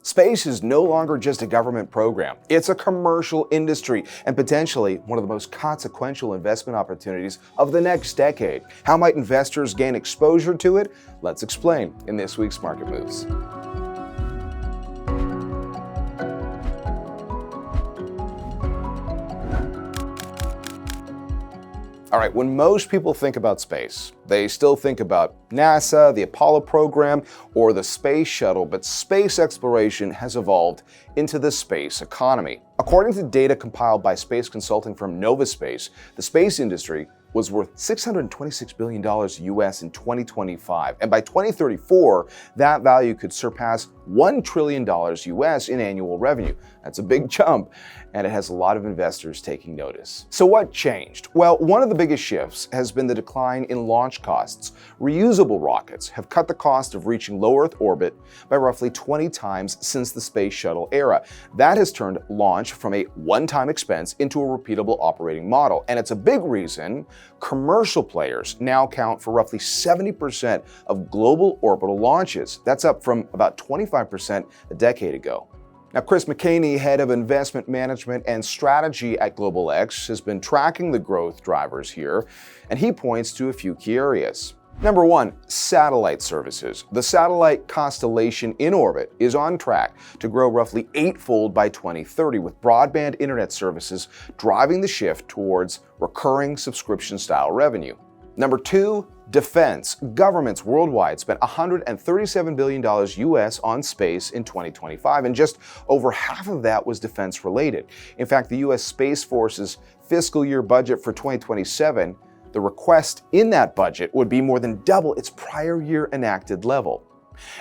Space is no longer just a government program. It's a commercial industry and potentially one of the most consequential investment opportunities of the next decade. How might investors gain exposure to it? Let's explain in this week's Market Moves. All right, when most people think about space, they still think about NASA, the Apollo program, or the space shuttle, but space exploration has evolved into the space economy. According to data compiled by space consulting firm Novaspace, the space industry was worth $626 billion US in 2025, and by 2034, that value could surpass $1 trillion US in annual revenue. That's a big jump, and it has a lot of investors taking notice. So what changed? Well, one of the biggest shifts has been the decline in launch costs. Reusable rockets have cut the cost of reaching low Earth orbit by roughly 20 times since the space shuttle era. That has turned launch from a one-time expense into a repeatable operating model, and it's a big reason commercial players now count for roughly 70% of global orbital launches. That's up from about 25% a decade ago. Now, Chris McCaney, head of investment management and strategy at ORBX, has been tracking the growth drivers here, and he points to a few key areas. Number one, satellite services. The satellite constellation in orbit is on track to grow roughly eightfold by 2030, with broadband internet services driving the shift towards recurring subscription-style revenue. Number two, defense. Governments worldwide spent $137 billion US on space in 2025, and just over half of that was defense-related. In fact, the US Space Force's fiscal year budget for 2027, the request in that budget would be more than double its prior year enacted level.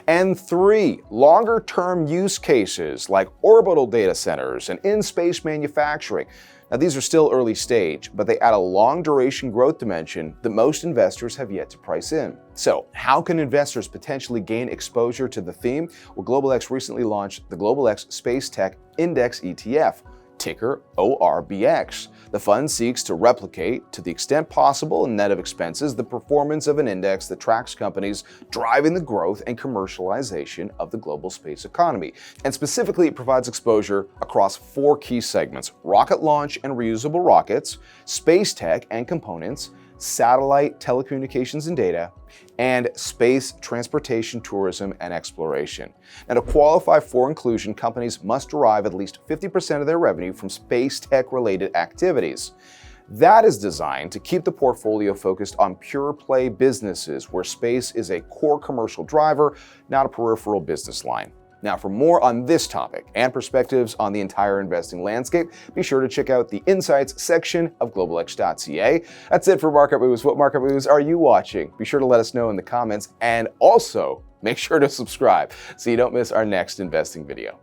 And three, longer-term use cases like orbital data centers and in-space manufacturing. Now, these are still early stage, but they add a long-duration growth dimension that most investors have yet to price in. So, how can investors potentially gain exposure to the theme? Well, ORBX recently launched the ORBX Space Tech Index ETF, ticker ORBX. The fund seeks to replicate, to the extent possible and net of expenses, the performance of an index that tracks companies driving the growth and commercialization of the global space economy. And specifically, it provides exposure across four key segments: rocket launch and reusable rockets, space tech and components, satellite telecommunications and data, and space transportation, tourism, and exploration. Now, to qualify for inclusion, companies must derive at least 50% of their revenue from space tech-related activities. That is designed to keep the portfolio focused on pure play businesses where space is a core commercial driver, not a peripheral business line. Now, for more on this topic and perspectives on the entire investing landscape, be sure to check out the Insights section of globalx.ca. That's it for Market Moves. What market moves are you watching? Be sure to let us know in the comments, and also make sure to subscribe so you don't miss our next investing video.